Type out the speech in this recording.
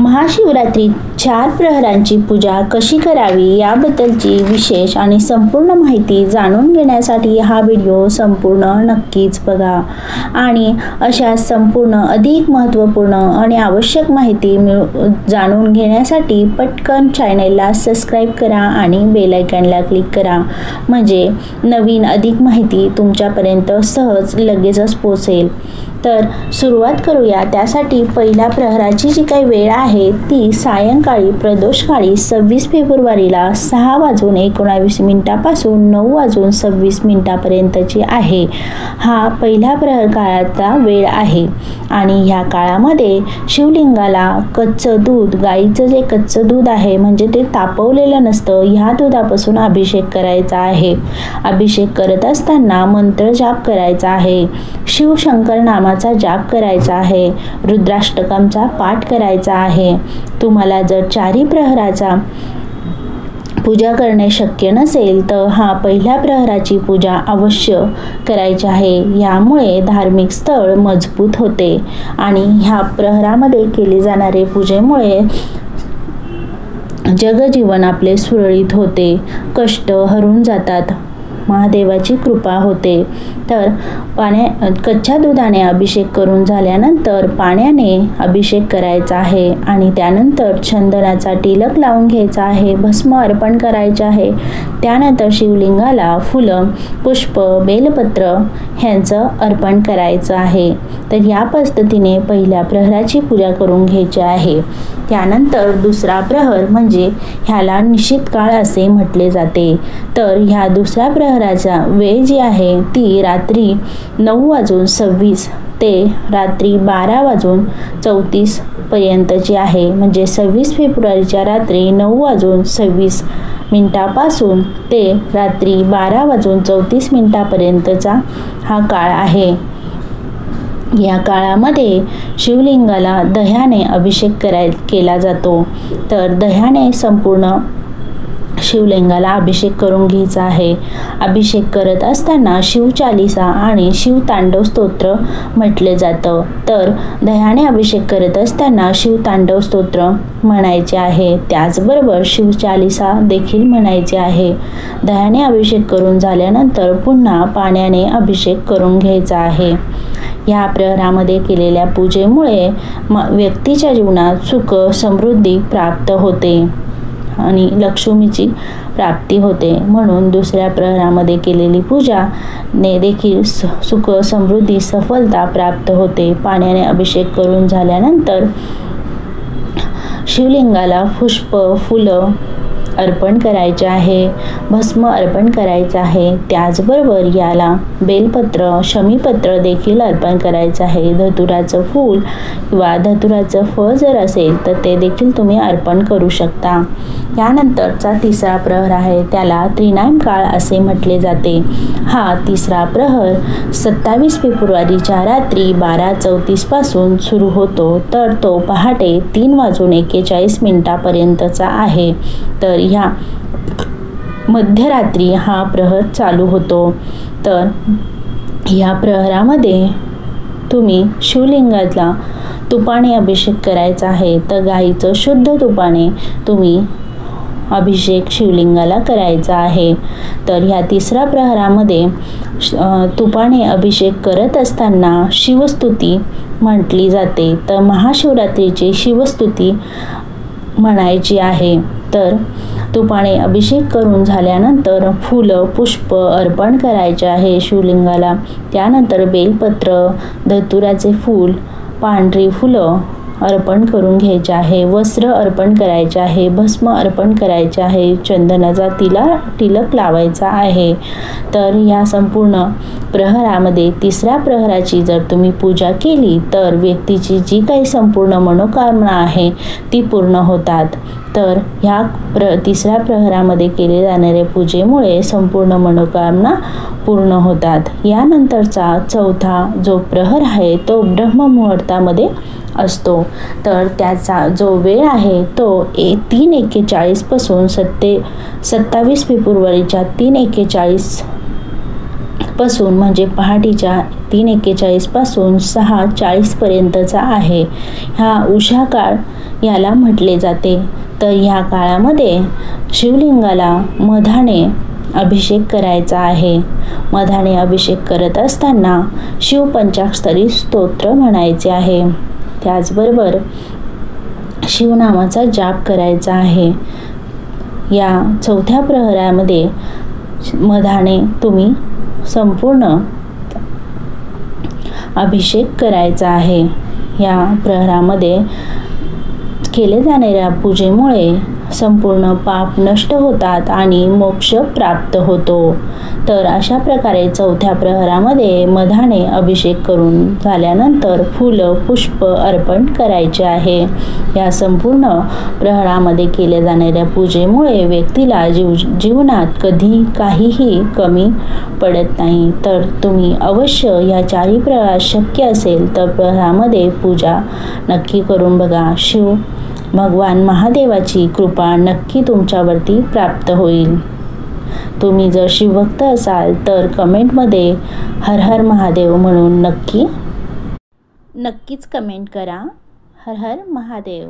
महाशिवरात्री 4 प्रहरांची पूजा कशी करावी याबद्दलची विशेष आणि संपूर्ण माहिती जाणून घेण्यासाठी हा व्हिडिओ संपूर्ण नक्कीच बघा आणि अशा संपूर्ण अधिक महत्त्वपूर्ण आणि आवश्यक माहिती जाणून घेण्यासाठी पटकन चॅनलला सबस्क्राईब करा आणि बेल आयकॉनला क्लिक करा, म्हणजे नवीन अधिक माहिती तुमच्यापर्यंत सहज लगेचच पोहोचेल। तर सुरुवात करूया। त्यासाठी पहिल्या प्रहराची जी काही वेळ आहे ती सायंकाळी प्रदोषकाळी 26 फेब्रुवारीला 6:19 पासून 9:26 पर्यंतची आहे। हा पहिला प्रहर काळाचा वेळ आहे आणि ह्या काळामध्ये शिवलिंगाला कच्चं दूध, गाईचं जे कच्चं दूध आहे म्हणजे ते तापवलेलं नसतं, ह्या दुधापासून अभिषेक करायचा आहे। अभिषेक करत असताना मंत्र जाप करायचा आहे, शिवशंकर नामाचा जाप करायचा आहे, रुद्राष्टकमचा पाठ करायचा आहे। तुम्हाला जर 4 प्रहराचा पूजा करणे शक्य नसेल तर हा पहिल्या प्रहराची पूजा अवश्य करायची आहे। यामुळे धार्मिक स्थळ मजबूत होते आणि ह्या प्रहरामध्ये केले जाणारे पूजेमुळे जगजीवन आपले सुरळीत होते, कष्ट हरून जातात, महादेवाची कृपा होते। तर कच्च्या दुधाने अभिषेक करून झाल्यानंतर पाण्याने अभिषेक करायचा आहे आणि त्यानंतर चंदनाचा टिलक लावून घ्यायचा आहे, भस्म अर्पण करायचे आहे। त्यानंतर शिवलिंगाला फुलं, पुष्प, बेलपत्र ह्यांचं अर्पण करायचं आहे। तर या पद्धतीने पहिल्या प्रहराची पूजा करून घ्यायची आहे। त्यानंतर दुसरा प्रहर म्हणजे ह्याला निशित काळ असे म्हटले जाते। तर ह्या दुसऱ्या प्रहराचा वेळ जी आहे ती रात्री 9:26 ते रात्री 12:34 पर्यंतची आहे, म्हणजे 26 फेब्रुवारीच्या रात्री 9:26 पासून ते रात्री 12:34 पर्यंतचा हा काळ आहे। या काळामध्ये शिवलिंगाला दह्याने अभिषेक केला जातो। तर दह्याने संपूर्ण शिवलिंगाला अभिषेक करून घ्यायचा आहे। अभिषेक करत असताना शिवचालीसा आणि शिवतांडव स्तोत्र म्हटले जातं। तर दह्याने अभिषेक करत असताना शिवतांडव स्तोत्र म्हणायचे आहे, त्याचबरोबर शिवचालीसा देखील म्हणायचे आहे। दह्याने अभिषेक करून झाल्यानंतर पुन्हा पाण्याने अभिषेक करून घ्यायचा आहे। या प्रहरामध्ये केलेल्या पूजेमुळे व्यक्तीच्या जीवनात सुख समृद्धी प्राप्त होते आणि लक्ष्मीची प्राप्ती होते, म्हणून दुसऱ्या प्रहरामध्ये केलेली पूजा ने देखील सुख समृद्धी सफलता प्राप्त होते। पाण्याने अभिषेक करून झाल्यानंतर शिवलिंगाला पुष्प, फुलं अर्पण करायचे आहे, भस्म अर्पण करायचं आहे। त्याचबरोबर याला बेलपत्र, शमीपत्र देखील अर्पण करायचं आहे। धतुराचं फूल किंवा धतुराचं फळ जर असेल तर ते देखील तुम्ही अर्पण करू शकता। यानंतरचा तिसरा प्रहर आहे त्याला त्रिनाम काळ असे म्हटले जाते। हा तिसरा प्रहर 27 फेब्रुवारीच्या रात्री 12:34 पासून सुरू होतो, तर तो पहाटे 3:41 पर्यंतचा आहे। तर ह्या मध्यरात्री हा प्रहर चालू होतो। तर या प्रहरामध्ये तुम्ही शिवलिंगाला तुपाने अभिषेक करायचा आहे। तर गाईचं शुद्ध तुपाने तुम्ही अभिषेक शिवलिंगाला करायचा आहे। तर ह्या तिसऱ्या प्रहरामध्ये तुपाने अभिषेक करत असताना शिवस्तुती म्हटली जाते। तर महाशिवरात्रीची शिवस्तुती म्हणायची आहे। तर तुपाने अभिषेक करून झाल्यानंतर फुलं, पुष्प अर्पण करायचे आहे शिवलिंगाला। त्यानंतर बेलपत्र, धतुराचे फूल, पांढरी फुलं अर्पण करून घ्यायचे आहे, वस्त्र अर्पण करायचे आहे, भस्म अर्पण करायचे आहे, चंदनाचा तिलक लावायचा आहे। तर या संपूर्ण प्रहरामध्ये तिसऱ्या प्रहराची जर तुम्ही पूजा केली तर व्यक्तीची जी काही संपूर्ण मनोकामना आहे ती पूर्ण होतात। तर ह्या तिसऱ्या प्रहरामध्ये केले जाणाऱ्या पूजेमुळे संपूर्ण मनोकामना पूर्ण होतात। यानंतरचा चौथा जो प्रहर आहे तो ब्रह्ममुहूर्तामध्ये असतो। तर त्याचा जो वेळ आहे तो 3:41 पासून 27 फेब्रुवारीच्या 3:41 पासून म्हणजे पहाटेच्या 3:41 पासून 6:40 पर्यंतचा आहे. हा उषा काळ याला म्हटले जाते. तर ह्या काळामध्ये शिवलिंगाला मधाने अभिषेक करायचा आहे. मधाने अभिषेक करत असताना शिवपंचाक्षरी स्तोत्र म्हणायचे आहे. त्याचबरोबर शिवनामाचा जाप करायचा आहे. या चौथ्या प्रहरामध्ये मधाने तुम्ही संपूर्ण अभिषेक करायचा आहे. या प्रहरामध्ये केले जाणाऱ्या पूजेमुळे संपूर्ण पाप नष्ट होतात आणि मोक्ष प्राप्त होतो. तर अशा प्रकारे चौथ्या प्रहरामध्ये मधाने अभिषेक करून झाल्यानंतर फुलं पुष्प अर्पण करायचे आहे. या संपूर्ण प्रहरामध्ये केल्या जाणाऱ्या पूजेमुळे व्यक्तीला जीवनात कधी काहीही कमी पडत नाही. तर तुम्ही अवश्य या चारही प्रहरात शक्य असेल तर प्रहरामध्ये पूजा नक्की करून बघा. शिव भगवान महादेवाची कृपा नक्की तुमच्यावरती प्राप्त होईल. तुम्ही जर शिवभक्त असाल तर कमेंटमध्ये हर हर महादेव म्हणून नक्कीच कमेंट करा. हर हर महादेव.